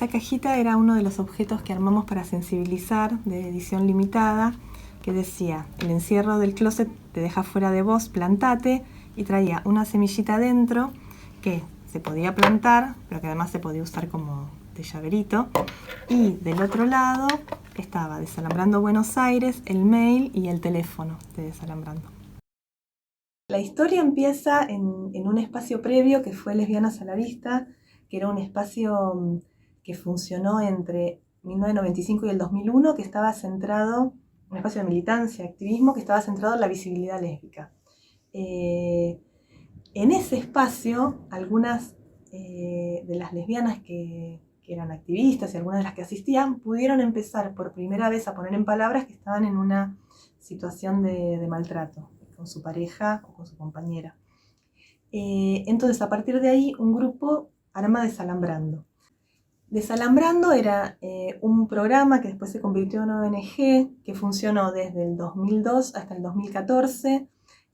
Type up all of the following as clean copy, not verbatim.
Esta cajita era uno de los objetos que armamos para sensibilizar, de edición limitada, que decía: el encierro del closet te deja fuera de vos, plantate, y traía una semillita dentro que se podía plantar, pero que además se podía usar como de llaverito. Y del otro lado estaba Desalambrando Buenos Aires, el mail y el teléfono de Desalambrando. La historia empieza en un espacio previo que fue Lesbianas a la Vista, que era un espacio que funcionó entre 1995 y el 2001, que estaba centrado, un espacio de militancia, activismo, que estaba centrado en la visibilidad lésbica. En ese espacio, algunas de las lesbianas que eran activistas y algunas de las que asistían, pudieron empezar por primera vez a poner en palabras que estaban en una situación de maltrato con su pareja o con su compañera. Entonces, a partir de ahí, un grupo arma Desalambrando. Desalambrando era un programa que después se convirtió en ONG, que funcionó desde el 2002 hasta el 2014,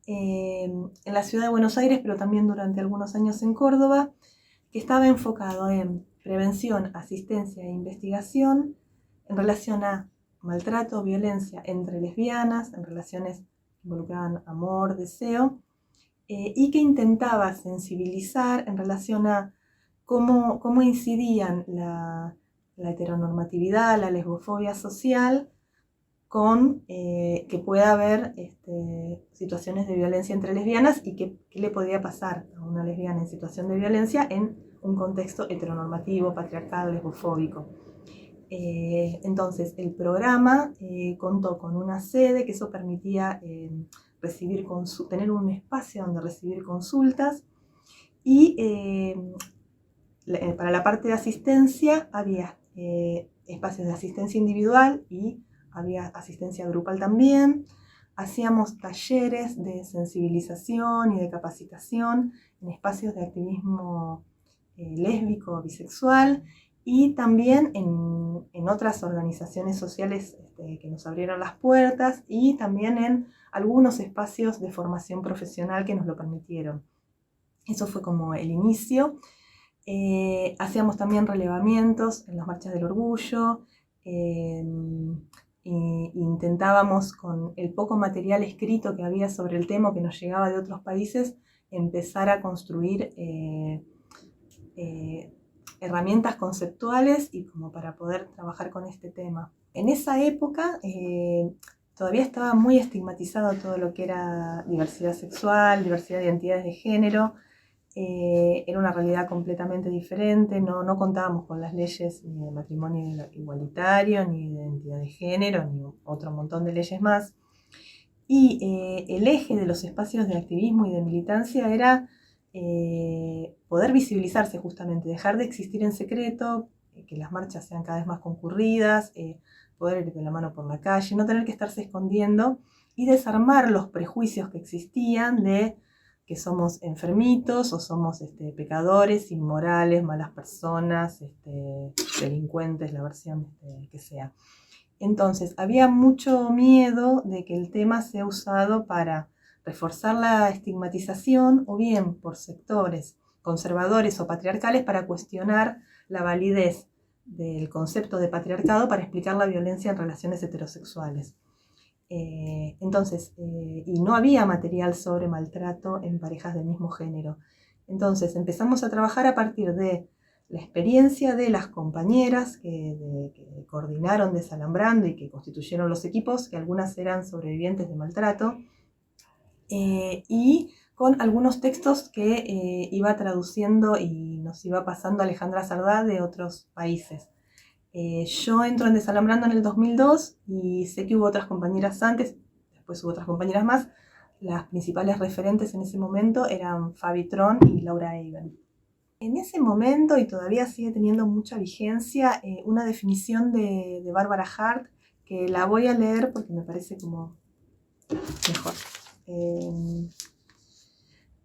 en la ciudad de Buenos Aires, pero también durante algunos años en Córdoba, que estaba enfocado en prevención, asistencia e investigación en relación a maltrato, violencia entre lesbianas, en relaciones que involucraban amor, deseo, y que intentaba sensibilizar en relación a cómo incidían la heteronormatividad, la lesbofobia social, con que pueda haber situaciones de violencia entre lesbianas y qué le podría pasar a una lesbiana en situación de violencia en un contexto heteronormativo, patriarcal, lesbofóbico. Entonces, el programa contó con una sede que eso permitía tener un espacio donde recibir consultas, y para la parte de asistencia había espacios de asistencia individual y había asistencia grupal también. Hacíamos talleres de sensibilización y de capacitación en espacios de activismo lésbico, bisexual, y también en otras organizaciones sociales que nos abrieron las puertas, y también en algunos espacios de formación profesional que nos lo permitieron. Eso fue como el inicio. Hacíamos también relevamientos en las marchas del orgullo, intentábamos, con el poco material escrito que había sobre el tema que nos llegaba de otros países, empezar a construir herramientas conceptuales y como para poder trabajar con este tema. En esa época todavía estaba muy estigmatizado todo lo que era diversidad sexual, diversidad de identidades de género. Era una realidad completamente diferente, no contábamos con las leyes ni de matrimonio igualitario, ni de identidad de género, ni otro montón de leyes más. Y el eje de los espacios de activismo y de militancia era poder visibilizarse justamente, dejar de existir en secreto, que las marchas sean cada vez más concurridas, poder ir de la mano por la calle, no tener que estarse escondiendo, y desarmar los prejuicios que existían de que somos enfermitos o somos pecadores, inmorales, malas personas, delincuentes, la versión que sea. Entonces, había mucho miedo de que el tema sea usado para reforzar la estigmatización, o bien por sectores conservadores o patriarcales para cuestionar la validez del concepto de patriarcado para explicar la violencia en relaciones heterosexuales. Y no había material sobre maltrato en parejas del mismo género. Entonces empezamos a trabajar a partir de la experiencia de las compañeras que coordinaron Desalambrando y que constituyeron los equipos, que algunas eran sobrevivientes de maltrato, y con algunos textos que iba traduciendo y nos iba pasando Alejandra Sardá de otros países. Yo entro en Desalambrando en el 2002 y sé que hubo otras compañeras antes, después hubo otras compañeras más. Las principales referentes en ese momento eran Fabi Tron y Laura Eiben. En ese momento, y todavía sigue teniendo mucha vigencia, una definición de Barbara Hart, que la voy a leer porque me parece como mejor.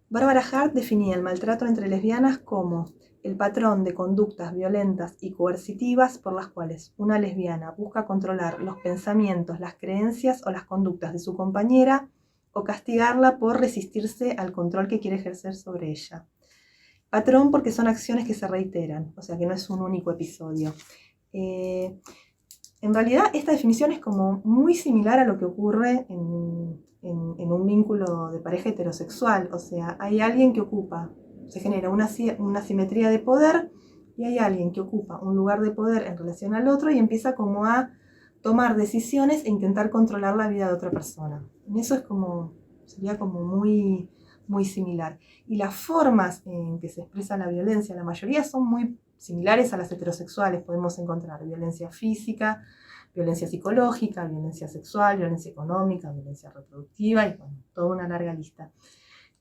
Barbara Hart definía el maltrato entre lesbianas como el patrón de conductas violentas y coercitivas por las cuales una lesbiana busca controlar los pensamientos, las creencias o las conductas de su compañera, o castigarla por resistirse al control que quiere ejercer sobre ella. Patrón porque son acciones que se reiteran, o sea que no es un único episodio. En realidad esta definición es como muy similar a lo que ocurre en un vínculo de pareja heterosexual. O sea, hay alguien que ocupa, se genera una simetría de poder y hay alguien que ocupa un lugar de poder en relación al otro y empieza como a tomar decisiones e intentar controlar la vida de otra persona. En eso sería como muy, muy similar. Y las formas en que se expresa la violencia, la mayoría son muy similares a las heterosexuales. Podemos encontrar violencia física, violencia psicológica, violencia sexual, violencia económica, violencia reproductiva y bueno, toda una larga lista.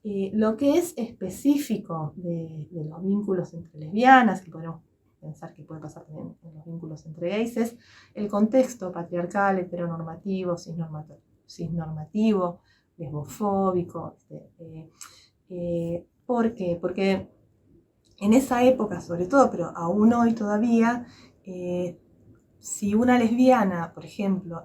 Lo que es específico de los vínculos entre lesbianas, que podemos pensar que puede pasar también en los vínculos entre gays, es el contexto patriarcal, heteronormativo, cisnormativo, lesbofóbico. ¿Por qué? Porque en esa época, sobre todo, pero aún hoy todavía, si una lesbiana, por ejemplo,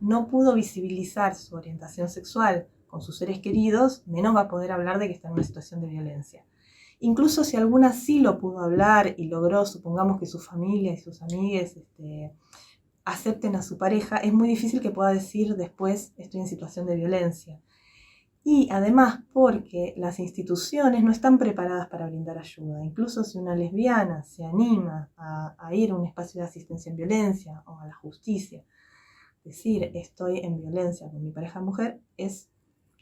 no pudo visibilizar su orientación sexual con sus seres queridos, menos va a poder hablar de que está en una situación de violencia. Incluso si alguna sí lo pudo hablar y logró, supongamos que su familia y sus amigues acepten a su pareja, es muy difícil que pueda decir después estoy en situación de violencia. Y además porque las instituciones no están preparadas para brindar ayuda. Incluso si una lesbiana se anima a ir a un espacio de asistencia en violencia o a la justicia, decir estoy en violencia con mi pareja mujer es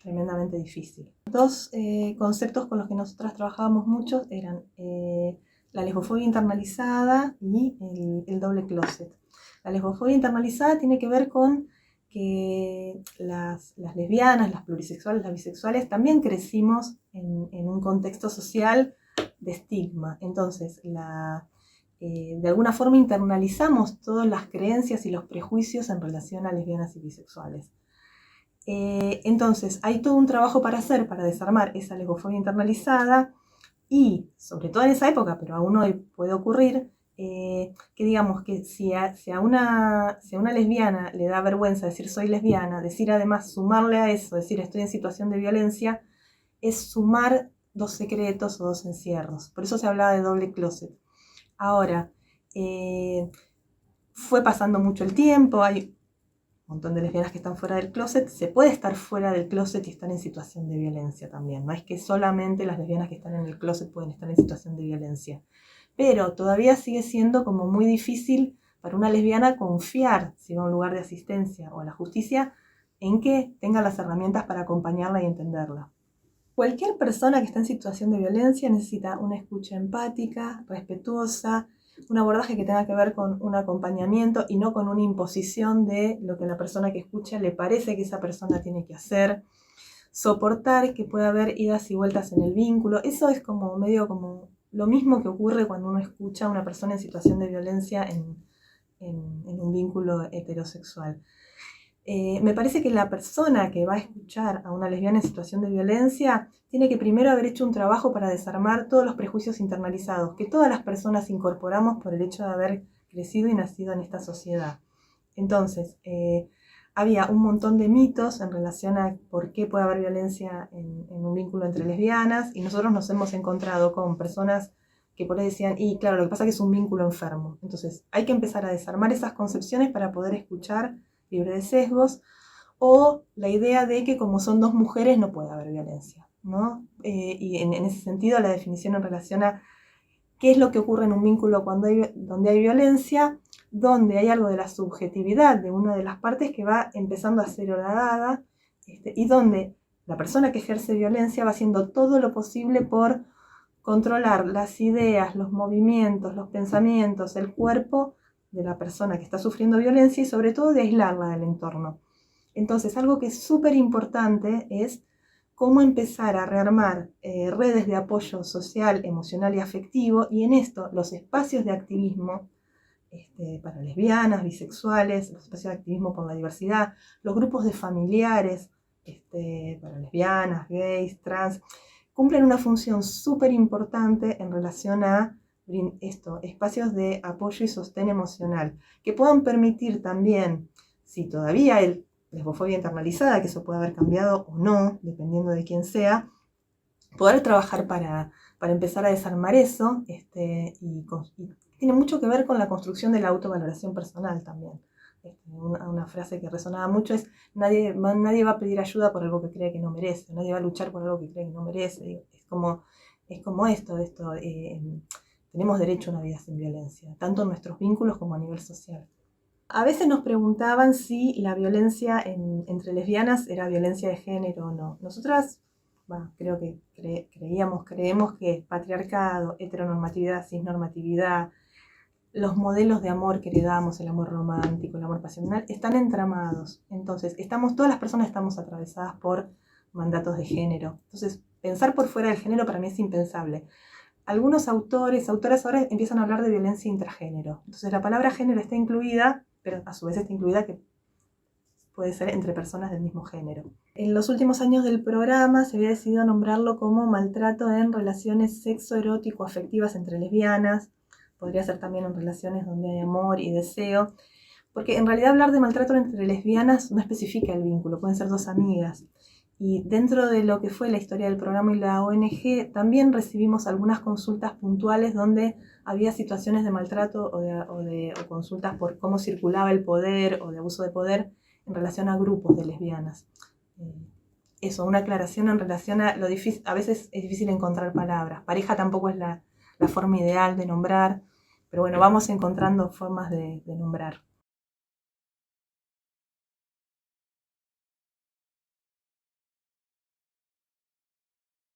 tremendamente difícil. Dos conceptos con los que nosotras trabajábamos mucho eran la lesbofobia internalizada y el doble closet. La lesbofobia internalizada tiene que ver con que las lesbianas, las plurisexuales, las bisexuales, también crecimos en un contexto social de estigma. Entonces, de alguna forma internalizamos todas las creencias y los prejuicios en relación a lesbianas y bisexuales. Entonces, hay todo un trabajo para hacer para desarmar esa lesbofobia internalizada y, sobre todo en esa época, pero aún hoy puede ocurrir, que digamos que si a una lesbiana le da vergüenza decir soy lesbiana, decir además, sumarle a eso, decir estoy en situación de violencia, es sumar dos secretos o dos encierros. Por eso se hablaba de doble closet. Ahora, fue pasando mucho el tiempo, hay un montón de lesbianas que están fuera del closet. Se puede estar fuera del closet y estar en situación de violencia también. No es que solamente las lesbianas que están en el closet pueden estar en situación de violencia. Pero todavía sigue siendo como muy difícil para una lesbiana confiar, si va a un lugar de asistencia o a la justicia, en que tenga las herramientas para acompañarla y entenderla. Cualquier persona que está en situación de violencia necesita una escucha empática, respetuosa, un abordaje que tenga que ver con un acompañamiento y no con una imposición de lo que a la persona que escucha le parece que esa persona tiene que hacer. Soportar que pueda haber idas y vueltas en el vínculo. Eso es como medio como lo mismo que ocurre cuando uno escucha a una persona en situación de violencia en un vínculo heterosexual. Me parece que la persona que va a escuchar a una lesbiana en situación de violencia tiene que primero haber hecho un trabajo para desarmar todos los prejuicios internalizados que todas las personas incorporamos por el hecho de haber crecido y nacido en esta sociedad. Entonces, había un montón de mitos en relación a por qué puede haber violencia en un vínculo entre lesbianas, y nosotros nos hemos encontrado con personas que por ahí decían, y claro, lo que pasa es que es un vínculo enfermo. Entonces, hay que empezar a desarmar esas concepciones para poder escuchar libre de sesgos, o la idea de que como son dos mujeres no puede haber violencia, ¿no? Y en ese sentido la definición en relación a qué es lo que ocurre en un vínculo donde hay violencia, donde hay algo de la subjetividad de una de las partes que va empezando a ser horadada, y donde la persona que ejerce violencia va haciendo todo lo posible por controlar las ideas, los movimientos, los pensamientos, el cuerpo de la persona que está sufriendo violencia y sobre todo de aislarla del entorno. Entonces, algo que es súper importante es cómo empezar a rearmar redes de apoyo social, emocional y afectivo, y en esto los espacios de activismo para lesbianas, bisexuales, los espacios de activismo por la diversidad, los grupos de familiares para lesbianas, gays, trans, cumplen una función súper importante en relación a espacios de apoyo y sostén emocional, que puedan permitir también, si todavía hay lesbofobia internalizada, que eso puede haber cambiado o no, dependiendo de quién sea, poder trabajar para para empezar a desarmar eso, y tiene mucho que ver con la construcción de la autovaloración personal también. Una frase que resonaba mucho es: nadie va a pedir ayuda por algo que cree que no merece, nadie va a luchar por algo que cree que no merece. Es como esto, tenemos derecho a una vida sin violencia, tanto en nuestros vínculos como a nivel social. A veces nos preguntaban si la violencia entre lesbianas era violencia de género o no. Nosotras, creo que creemos que patriarcado, heteronormatividad, cisnormatividad, los modelos de amor que heredamos, el amor romántico, el amor pasional, están entramados. Entonces, todas las personas estamos atravesadas por mandatos de género. Entonces, pensar por fuera del género para mí es impensable. Algunos autores, autoras ahora empiezan a hablar de violencia intragénero. Entonces, la palabra género está incluida, pero a su vez está incluida que puede ser entre personas del mismo género. En los últimos años del programa se había decidido nombrarlo como maltrato en relaciones sexoerótico-afectivas entre lesbianas. Podría ser también en relaciones donde hay amor y deseo, porque en realidad hablar de maltrato entre lesbianas no especifica el vínculo, pueden ser dos amigas. Y dentro de lo que fue la historia del programa y la ONG, también recibimos algunas consultas puntuales donde había situaciones de maltrato o consultas por cómo circulaba el poder o de abuso de poder en relación a grupos de lesbianas. Eso, una aclaración en relación a lo difícil. A veces es difícil encontrar palabras. Pareja tampoco es la forma ideal de nombrar, pero bueno, vamos encontrando formas de nombrar.